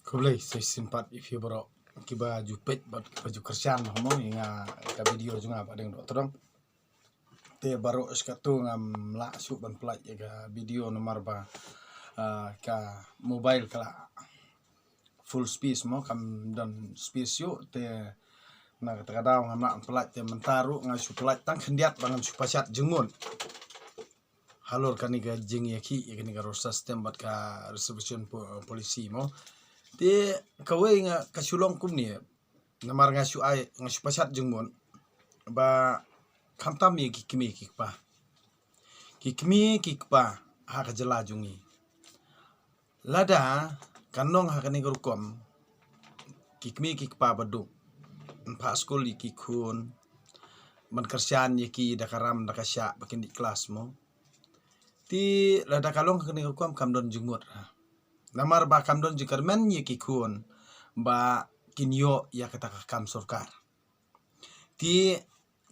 Kublai saya simpat if you bro kiba jupet baju kerjaan homo inga ka video juga apa deng dokter dong te baru skatu ngam la su ban plaj ga video nomor ba ka mobile kala full space mo kam dan space yo te na kadang ngam la plaj te mentaru ngasu plaj tang kendiat bangan supasat jengun halor kaniga jing yaki kaniga rosa stem bat ka reservation polisi mo te kawai nga kasulong kum ni namar nga su ai nga su pasat jengmon ba kamtam ye kikmi kikpa ha ka jela jungi lada kanong ha kani gurukom kikmi kikpa badu pa skul ki kun man kersian ye ki dakaram dakasya bakin di kelas mo ti lada kalong kani gurukom kamdon jengmot namar ba kamdon jikarmen ye kikun ba kinyo ya kata kam surkar ti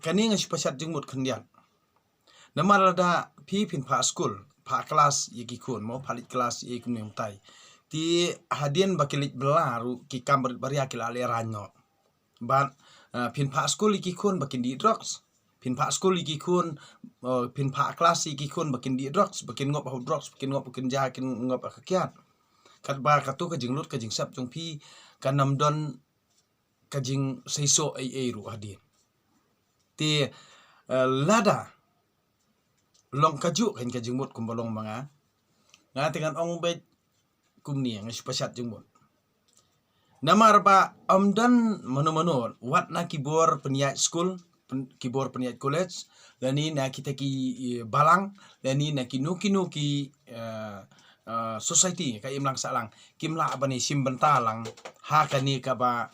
kani nga supasat jengmut kendian namar ada pin pa school pa kelas ye kikun mo palit kelas ye kumyong tai ti hadien bakilit belaru ki kamber baria kila ale ranyo ban pin pa school ye kikun bakin di drugs pin pa school ye kikun pin pa kelas ye kikun bakin di drugs bakin ngop hau drugs bakin ngop bakin jahakin ngop akakiat kat ba katu kajing lut kajing sap jong pi kanam don kajing seiso ai ru hadin ti lada long kaju kan kajing mut kumbalong mga nga tingan ong bet kumni nga supasat jing mut namar ba amdan mano wat na kibor peniat school kibor peniat college lani na kita ki balang lani na kinu ki society ka imlang salang kimla abani simbentalang ha kani ka ba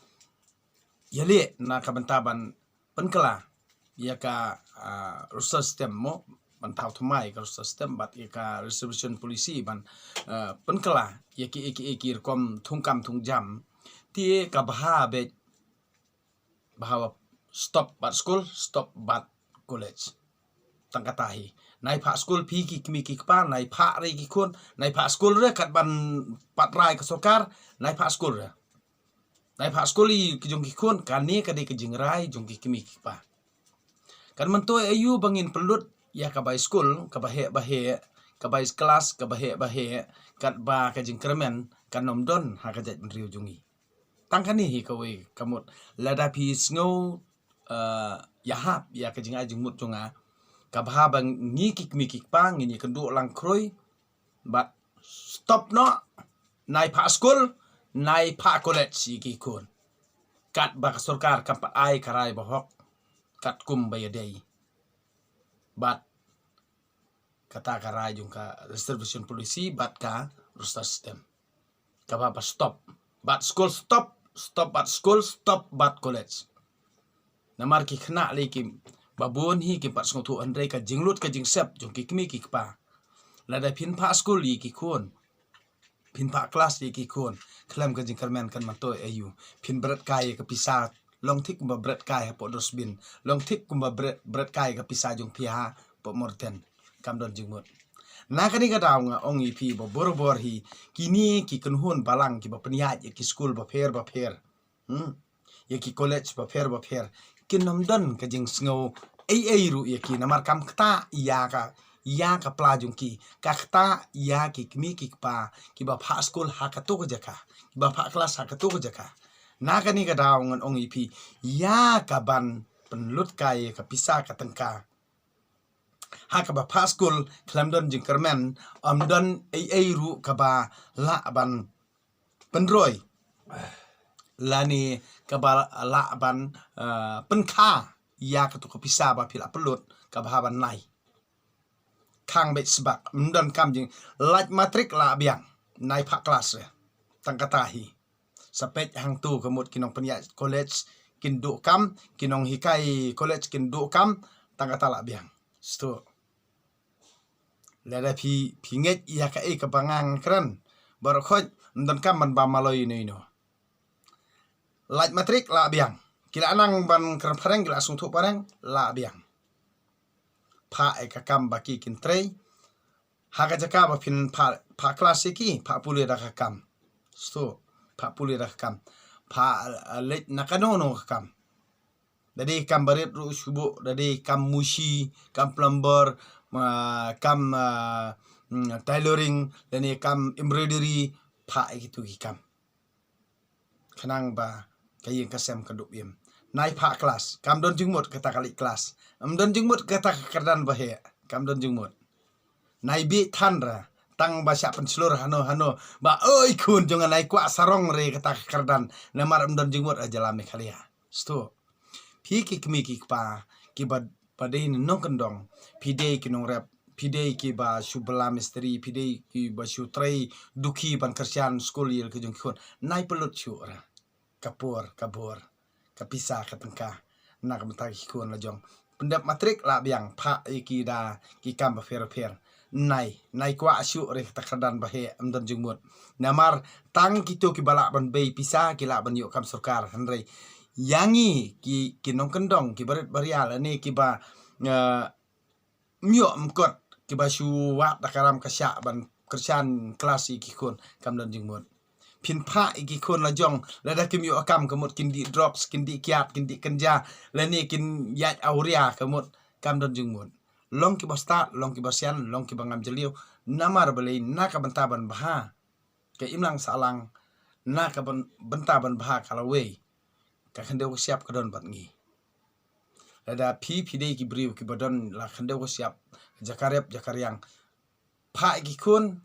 yale na kabantaban penkela ya ka rusa system mo bantau thumai ka rusa system bat ya ka reservation polisi ban penkela ya ki kom thungkam thungjam ti ka baha be bahawa stop bat school stop bat college tangkatahi nai pa school pi ki kimi ki pa nai pa re ki kun nai pa school re kat ban patrai ke sokar nai pa school re nai pa school i ki jong ki kun kan ni ka de ki jingrai jong ki kimi ki pa kan mento ayu bangin pelut ya ka bai school ka bahe ka bai kelas ka bahe kat ba ka jing kremen kan nom don ha ka jat riu jongi tang kan ni hi ka we kamut lada pi snow ya hap ya ka jing ajung mut jonga kabha bang ni kik pang ni kendu lang kroi but stop no nai pa school nai pa college ki kun kat ba sarkar kampa ai karai bahok kat kum bayadai but kata karai jung ka reservation polisi bat ka rusta system kabha ba stop but school stop but school stop but college namar ki khna lekim babon hi ki pat song thu andre ka jinglut ka jingsep jong ki kimi ki pa lada pin pa school yi ki kun pin pa class yi ki kun klam ka jing karmen kan man to ayu pin berat kai ka pisa long thik ba berat kai po dosbin long thik kumba berat kai ka pisa jong pia po morten kam don jingmut na kani ka daw nga ong ip bo bor hi kini ki kunhun balang ki ba peniat ya ki school ba pher ya ki college ba pher kinom don ka jing sngo ai ru ya ki namar kam kta ya ka plajung ki ka kta ya ki kimi ki pa ki ba pha school ha ka to jaka ki ba pha class ha ka to jaka na ka ni ka daw ngon ong ipi ya ka ban penlut kai ka pisa ka tengka ha ka ba pha school klam don jing kermen don ai ru ka ba la ban penroi lani kabal la ban penkha ya ka to pisa ba pila pelut ka bahaban nai khang bet sebak mdon kam jing laj matrik la biang nai pha kelas re tangkatahi sapet hang tu kemut kinong penya college kin du kam kinong hikai college kin du kam tangkata la biang sto lada pinget ya ka e ka bangang kran bar khoj mdon kam man ba maloi ni no laj matrik la biang kila anang ban kran pareng kila sung thu pareng la biang pha e ka kam baki kin trei ha ka jaka ba pin pha class ki pha pule da ka kam sto Pak puli dah kam. Pak let nakanono kam. Dari kam barit ru subuh, dari kam musi, kam plumber, kam tailoring, dan kam embroidery, pak itu kam. Kenang ba kayin kasem kadup yem. Nai pak kelas, kam don jengmut kata kali kelas. Don jengmut kata kerdan bahe, kam don jengmut. Nai bi tandra, tang basya penselur hano ba oi kun jangan nai kuat sarong re kata kerdan. Namar don jengmut aja lame kali ya. Sto. Piki kemiki pa kiba padai nong kendong pidei kinong rep pidei ki ba subela misteri pidei ki ba sutrai duki ban kersian school yel ke jong khon nai pelut syura kapur kapisa katengka nak mata khon la jong pendap matrik la biang pha iki da ki kam ba fer nai kwa syu re takardan bahe amdan jungmut namar tang kito ki balak ban bei pisa ki la ban yo kam sarkar hanrei yangi ki nong kendong ki barit barial ni ki ba myo mkot ki ba shu wa dakaram kasya ban kersan kelas iki kon kam dan jingmut pin pha iki kon la jong la da kim yo akam kamut kin di drops kin di kiat kin di kenja la ni kin yat auria kamut kam dan jingmut long ki basta long ki basian long ki bangam jeliu namar beli na ka bentaban baha ke imlang salang na ka bentaban baha kalawe ka khande ko siap kadon bat ngi ada pi dei ki briu ki badon la khande ko siap jakariang pha ki kun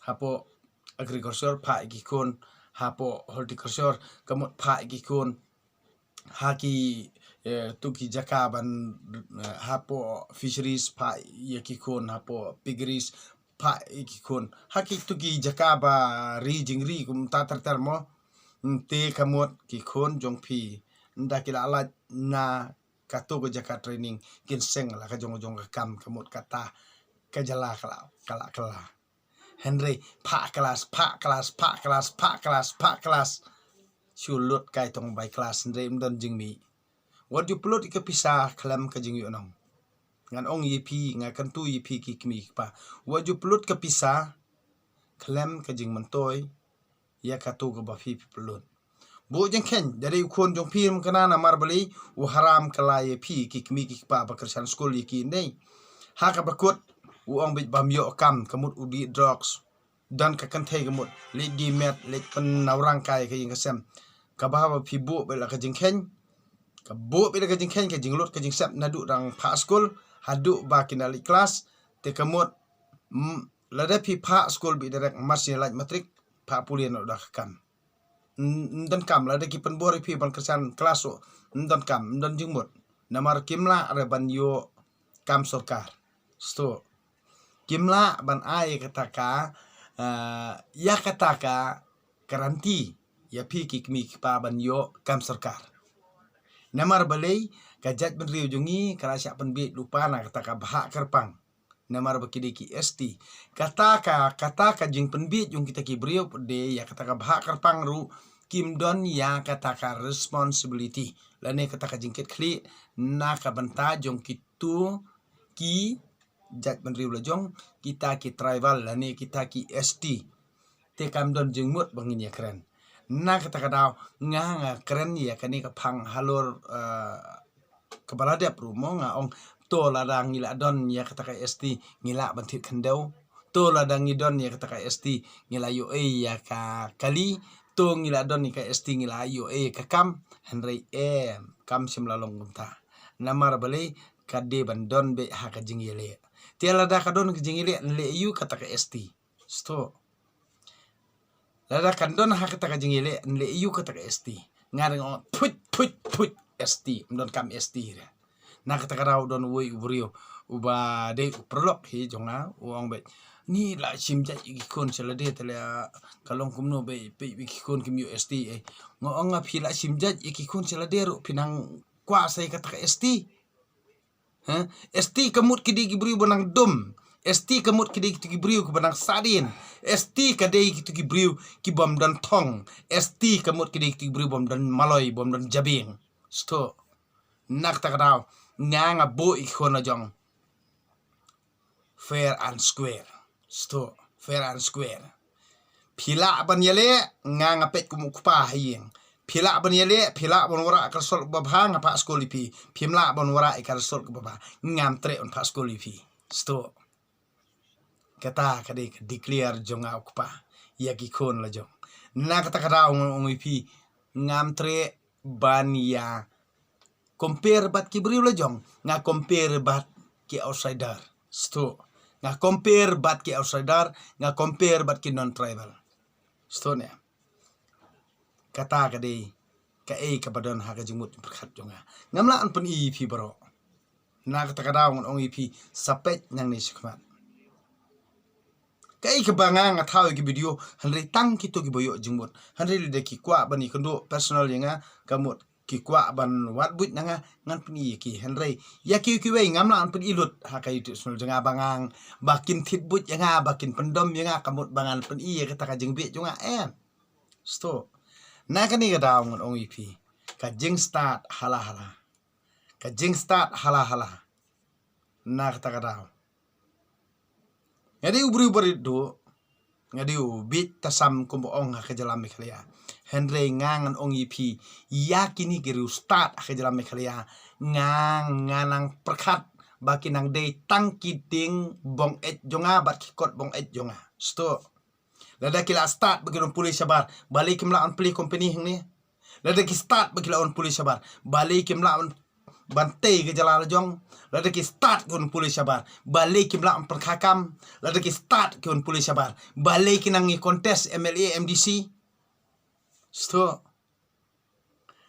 hapo agriculture pha ki kun hapo horticulture kamut pha ki kun haki tuki jakaban hapo fisheries pha ki kun hapo piggeries pha ki kun haki tuki jakaba ri jingri kum ta tar mo te kamut ki khon jong phi nda kila ala na kato go jaka training kin seng la ka jong kam kamut kata kajala kala Henry pa kelas sulut kai tong by kelas Henry mdon jingmi what you plot ke pisah kalam ka jing yonong ngan ong yipi ngakan tu yipi ki kmi pa what you plot ke pisah kalam ka jing mentoy ya kato go ba fi pelun bo jeng ken dari kon jong pim kana na marbali u haram kala ye pi ki kmi ki pa ba kersan school ki nei ha ka bakut u ong bit bam yo kam kamut udi drugs dan ka kan thai kamut le di met le pen naurang kai ka yeng kasem ka ba ba fi bo be la ka jeng ken ka bo be la ka jeng ken ka jeng lot ka jeng sap nadu rang pa school hadu ba kinali kelas te kamut lada pi pa school bi direct masih laj matrik pa pulian udah kam ndan kam lada ki pen bori pi ban kersan kelas ndan kam ndan jingmut namar kimla are ban yo kam sarkar sto kimla ban ai kataka ya kataka karanti ya pi ki kmi pa ban yo kam sarkar namar balai kajat ben riu jungi kala sya pen bi lupa na kataka bahak kerpang namar bakide ki ST kataka jing penbit yung kita ki brio de ya kataka bahak kerpang ru kim don ya kataka responsibility lane kataka jingkit kli na ka banta jong kitu ki jat ben riu lajong kita ki tribal lane kita ki ST te kam don jingmut bangin ya keren na kataka daw nga keren ya kani ka phang halor kepala dia perumo nga ong to ladang ngila don ya kata ST ngila bantit kandau to ladang ngidon ya kata ST ngila yo ya ka kali to ngila don ni ka ST ngila yo ka kam Henry kam simlalong gunta namar bale kade bandon be ha ka jingile tiala da ka don ka jingile le yu kata ST sto lada kandon ha kata ka jingile le yu kata ST ngareng put ST mdon kam ST re na kata karau don woi ubrio uba de perlok hi jonga uang be ni la simja ikon selade tele kalong kumno be pe ikon kim UST ngong phi la simja ikon selade ru pinang kuasa kata ST ST kamut kidi gibrio bonang dum ST kamut kidi gibrio ku bonang sadin ST kadai kitu gibrio ki bom dan tong ST kamut kidi gibrio bom dan maloy bom dan jabing sto nak takarau nga bo ikon na jong fair and square sto fair and square Pila ban yale nga ngapet kumukpa hayeng. Pila ban yale pila ban wara karsol babha nga pa skoli pi. Pimla ban wara ikarsol ke babha ngam tre on pa skoli pi. Sto kata kade declare jonga ukpa ya gikon la jong. Na kata kata ong pi ngam tre ban ya compare bat ki beriu la jong nga compare bat ki outsider. Sto nga compare bat ki outsider nga compare bat ki non tribal. Stone kata kade ka kabadon ha ka jumut perkhat jonga ngamla an pen i pi bro na kata kada ong ip sapet nang ni sikmat ka banga nga thau ki video hanre tang ki to ki boyo jumut hanre de ki kwa bani kondo personal yanga kamut ki kwa ban wat but nanga ngan pen i ki hanre ya ki we ngamla an pen ilut ha ka itu sul jonga bangang bakin thit but yanga bakin pendom yanga kamut bangan pen i kata ka jengbe jonga sto na kani ga daw ngon ong ipi ka jing start hala na kata ga daw ngadi ubri do ngadi bit tasam kumbo ong ha jalam mekhlia henre ngangan ong ipi yakini geru start ha jalam mekhlia nganang perkhat bakinang day tangki ding bong et jonga bat kikot bong et jonga sto lada kila start bagi orang polis sabar balik kimla on play company hang ni lada ki start bagi on polis sabar balik kimla on bantai ke jalan jong lada ki start ke on polis sabar balik kimla on perkakam lada ki start ke on polis sabar balik kinangi kontes MLA MDC sto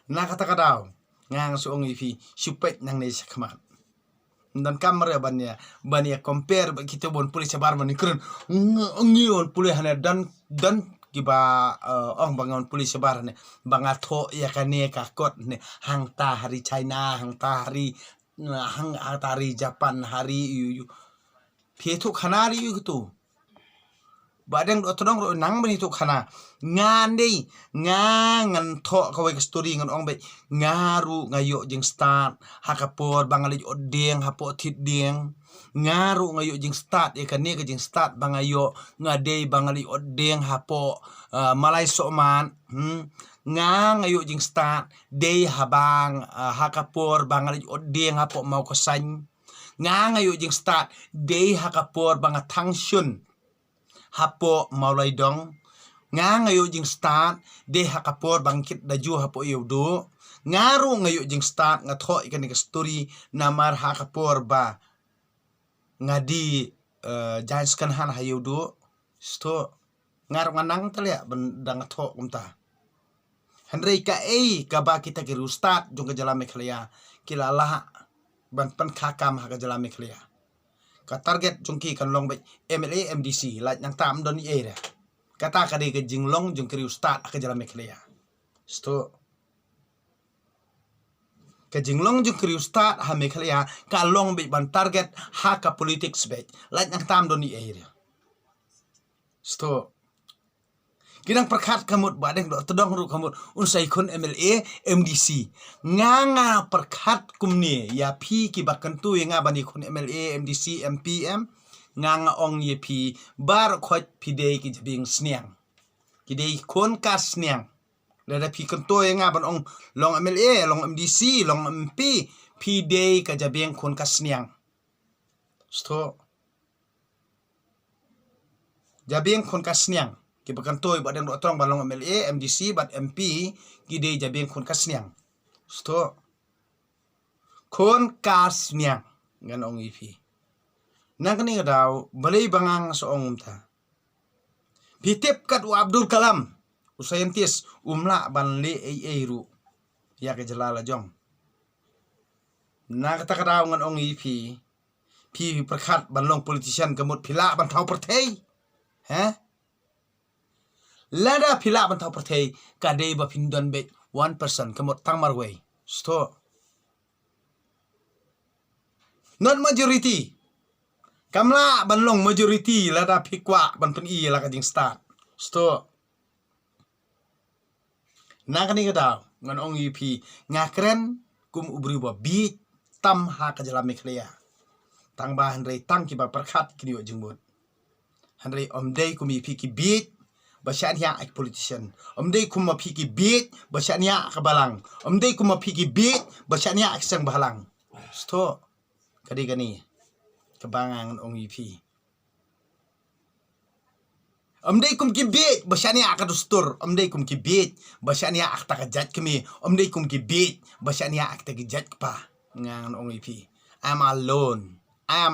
na kata kadau ngang suong ifi supet nang nei sakmat dan kamera bania compare kita bon pulih sabar mani keren ngion pulih hana dan kiba ong bangun pulih sabar ne bangatho ya kane kakot ne hang ta hari China hang ta hari Japan hari yu pietu khanari yu tu badang do todong ro nang bani tu khana ngandei ngan tho ka we story ngan ong be ngaru ngayo jing start hakapor bangali odeng hapo thit deng ngaru ngayo jing start e kane ka jing start bangayo ngadei bangali odeng hapo malai soman ngayo jing start dei habang hakapor bangali odeng hapo mau kosan ngayo jing start dei hakapor banga thangshun hapo maulai dong ngayo jing start de hakapor bangkit daju hapo yodo ngaru ngayo jing start ngatho ikan ka story namar hakapor ba ngadi janskan han hayodo sto ngaru nganang talya bendang tho kumta henry ka ka ba kita ki start jong ka jalam mekhlia kilala ban pan khakam ha ka jalam mekhlia ka target jongki kan long MLA MDC la yang tam don area kata kade ke jinglong jong kriu start ka jalam mekhlia sto ke jinglong jong kriu start ha mekhlia ka long ban target ha ka politics la yang tam don area sto kinang perkhat kamut badeng do todong ru kamut unsai khun MLA MDC nganga perkhat kumni ya phi ki bakantu nga bani khun MLA MDC MPM nganga ong ye phi bar khot phi de ki jbing sniang ki de khon ka sniang lada phi kantu nga ban ong long MLA long MDC long MP phi de ka jabing khon ka sniang sto jabing khon ka sniang ki bakantoi badang do tong balong MLA MDC bat MP gide jabing khon kasnyang sto khon kasnyang ngan ong ipi nang kani daw balay bangang so ong ta pitip kat wa Abdul Kalam scientist umla ban le ru ya ke jalala jong na kata daw ngan ong ipi pi perkhat banlong politician kamut phila ban thau perthei lada phila ban thau perthei kadei ba phindon be 1% kamot tangmar way sto not majority kamla banlong majority lada phikwa ban pen i la ka jing start sto nakani ka ngan ong up ngakren kum ubri ba bi tam ha ka jala mekhlia tang ba hanrei tang ki ba perkhat kini jingbut hanrei omdei kum up ki bi basanya ek politician omdei kuma phiki beat basanya ka balang omdei kuma phiki beat basanya ek sang balang sto kadi gani kebangan ong ipi omdei kum ki beat basanya ak dustur omdei kum ki beat basanya ak takajat kemi omdei kum ki beat basanya ak takajat pa ngang ong ipi I'm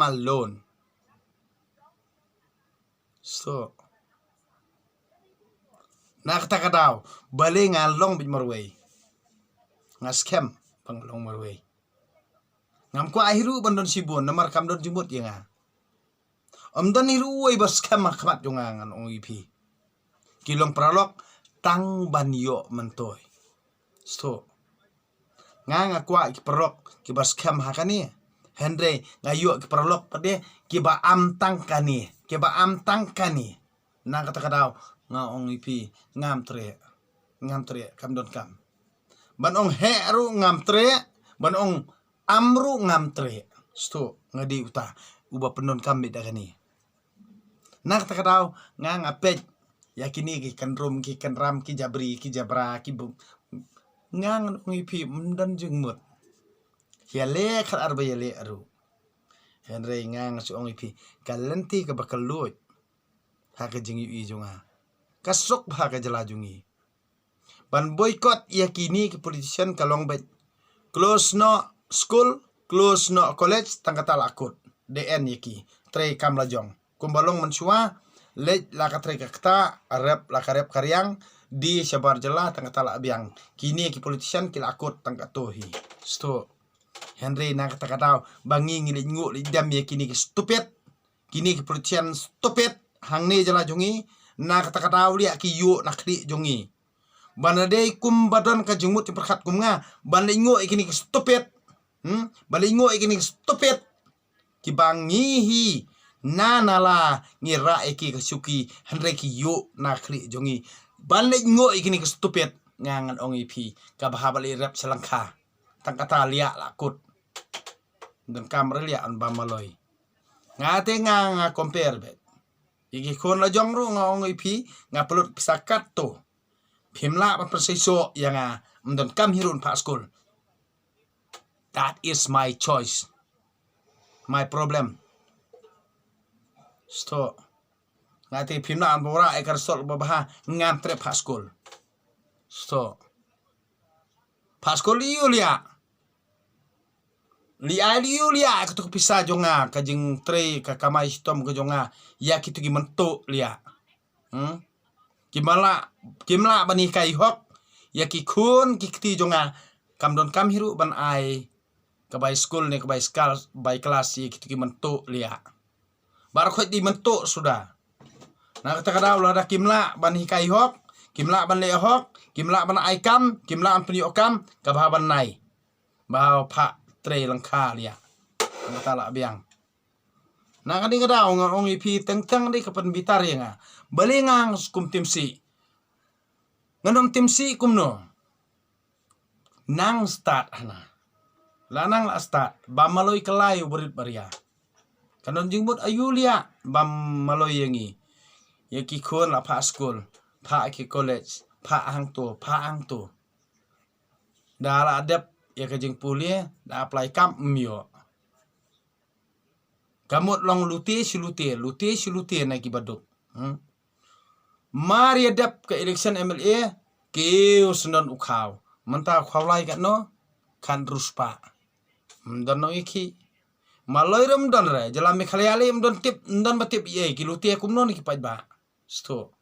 alone so nakata daw bale nga long bit marway nga scam pang long marway ngam ko ahiru bandon sibon namar kam don jimut ya nga amdan hiru way bas scam khmat junga ngan ong ipi kilong pralok tang banyo mantoy so nga kwa ki perok ki bas scam hakani Henry ngayo ki pralok pade ki ba am tangkani na kata daw nga ong ipi ngam tre kam don kam ban ong heru ngam tre ban ong amru ngam tre sto ngadi uta uba penon kam beda kani na kata daw nga ngapet yakini ki kanrum ki kanram ki jabri ki jabra ki bu ngang ong ipi mdan jengmut yale khat arba yale aru Henry ngang su ong ipi kalenti ka bakal lut ha ka jingi i junga kasok ha ka jala jungi ban boycott yakini ki politician kalong bet close no school close no college tangkata lakut DN yaki tre kam lajong kumbalong mensua lej la ka tre kakta arab la karep karyang di sabar jela tangkata la biang kini ki politician ki lakut tangkatohi sto Henry na kata kataw bangi ngilit ngu li dam ya kini ki stupid kini ki politician stupid hangne jala jungi na kata kataw li ki yu nakri jungi banade kum badan ka jumut perkhat kum nga banle ngu ikini ki stupid banle ngu ikini ki stupid ki bangi hi na nala ngira iki ka suki Henry ki yu nakri jungi banle ngu ikini ki stupid ngangan ong ipi ka bahabali rap selangka tangkata lia lakut dan kamera lia an bamaloy ngate nga compare bet iki kon la jongru nga ong ipi nga pelut pisakat to phimla pa persiso yang mdon kam hirun pa school that is my choice my problem sto ngate phimla an bora ekar sol babaha ngam tre pa school sto pa school lia liya aku tu pisah jonga kajing tre ka kamai stom ke jonga ya kitu gi mentuk lia kimla bani kai hok ya ki kun kikti jonga kam don kam hiru ban ai ka bai school ne ka bai skal bai kelas ya kitu gi mentuk lia bar khoi di mentuk sudah na kata kada ulah ada kimla bani kai hok kimla ban le hok kimla ban ai kam kimla an pni okam ka ban nai ba pa tre langka lia kata la biang na kading kada ong ipi teng di kapan bitar ya nga balingang kum tim si nganom tim si kumno nang start hana lanang la start ba maloy kelai berit baria kanon jingbut ayulia bam maloy yangi yaki kon la pa school pa ki college pa hang to dala adep ya kajing pulia da apply kam mio kamut long lute silute na ki baduk mari adap ke election MLA keu senon ukhaw manta khawlai ka no kan ruspa mdon no iki maloy ram don re jala me khaliali mdon tip mdon batip ye ki lute kumno ni ki pajba sto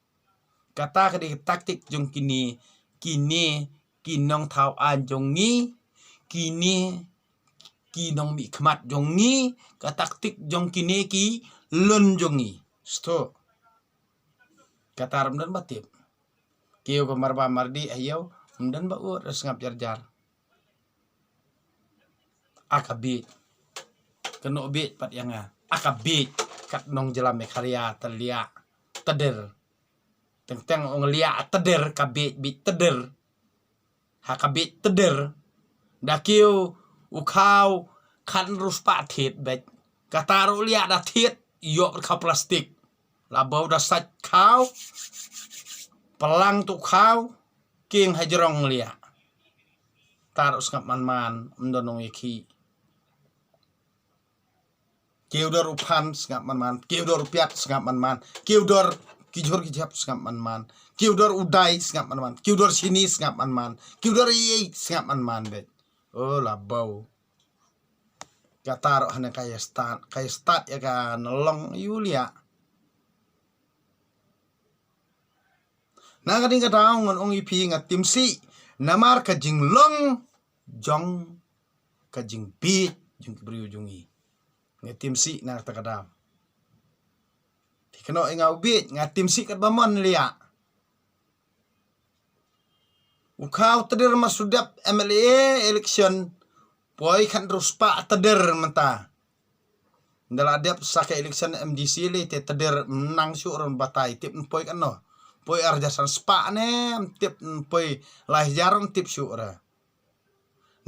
kata ka di taktik jong kini kinong thau an jongi kini kinong mi khmat jongi ka taktik jong kini ki lun jongi sto kataram dan batip kiyo marba mardi ayo dan ba ur ngap jar akabit keno bit pat yang akabit kat nong jelam me karya telia teder teng ong lia teder kabit bit teder hakabit teder dakiu ukau kan ruspa thit bet kataru lia da thit yo ka plastik labau da sat kau pelang tu kau king hajrong lia tar usngap man mendonong iki kiudor upan sngap man kiudor piat sngap man kiudor kijor kijap sngap man kiudor udai sngap man kiudor sini sngap man kiudor i sngap man be oh la bau kataro hana kaya start ya ka nolong yulia na kading kadaw ngon ong ipi nga timsi namar ka jinglong jong ka jingpi jung briu jungi nga timsi na takadaw tikano nga ubit nga timsi kat bamon lia ukaw tadir masudap MLA election poi kan ruspa tadir menta ndala dep saka election MDC le te tadir menang syuron batai tip poi kan no poi arjasan spa ne tip poi lah jaron tip syura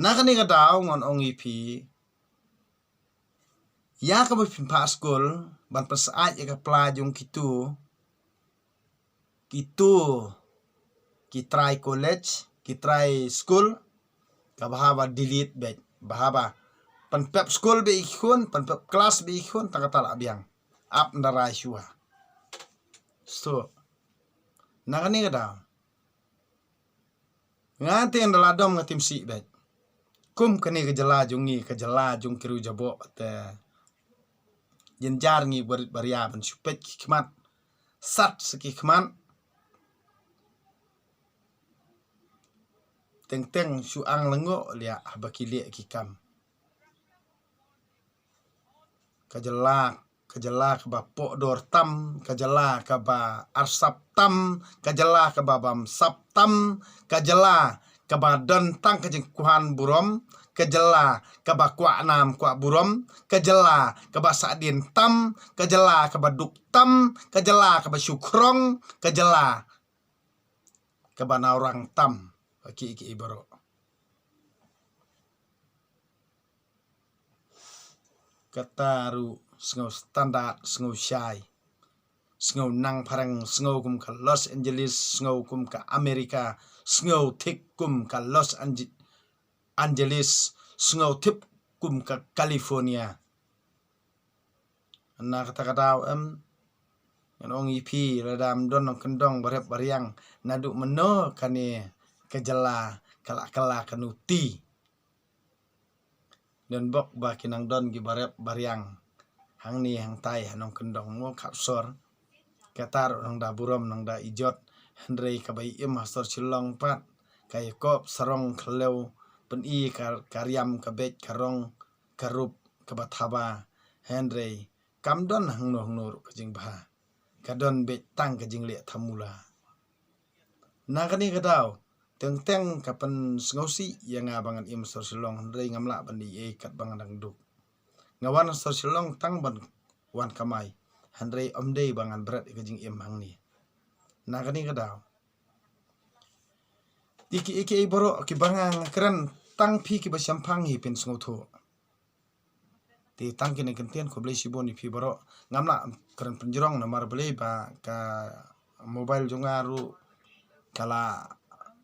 na kani kadaw ngon ong ipi ya ka bapin pa school ban pasaat ya ka plajong kitu kitry college kitry school ka bahaba delete bet bahaba pan pep school be ikhun pan pep class be ikhun takatala biang up ndarai syua so na kani kadaw ngati ndala dom ngatim si bet kum kani kejala jung kiru jabo te jenjar ngi baria ban supet kikmat sat sekikman teng suang lengo lia habakile kikam kejala ke ba podor tam kejala ke ba arsap tam kejala ke ba bam sap tam kejala ke ba don tang kejing kuhan burom kejala ke ba kwa nam kwa burom kejala ke ba sadin tam kejala ke ba duk tam kejala ke ba syukrong kejala ke ba naurang tam iki ibaro kataru sngau standar sngau syai sngau nang parang sngau kum ka Los Angeles sngau kum ka Amerika sngau thik kum ka Los Angeles sngau thip kum ka California na kata ong ipi radam don kendong barep bariang nadu meno kani kejala kala kanuti dan bok bakinang don gi barep bariang hang ni hang tai hanong kendong mo kapsor katar nang da burom nang da ijot hendrei kabai im mastor silong pat kay kop sarong khlew pen i karyam kabet karong karup kabathaba hendrei kamdon hang nur kajing bah kadon bet tang kajing le thamula nakani kadaw teng kapan sngosi yang abangan im mastor silong hendrei ngamla bandi e kat bangan dangduk ngawan mastor silong tang ban wan kamai handrei omdei bangan berat kajing im hang ni nakani kadaw iki boro ki bangang keren tang phi ki basampang hi pen sngoto ti tang kini kentian ko blei siboni phi boro ngamla keren penjerong namar blei ba ka mobile jongaru kala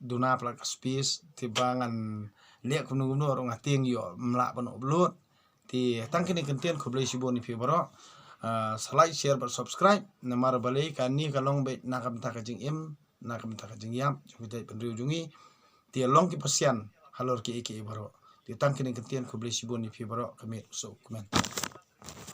duna plak space ti bangan liak kunu orang ating yo mla pano blut ti tang kini kentian ko blei siboni phi boro like share dan subscribe namar balai kani kalong bet nakam ta kajing im nakam ta kajing yap jumitai penriu jungi ti long ki pasian halor ki iki baro ti tang kini kentian ko blei siboni phi baro kami so comment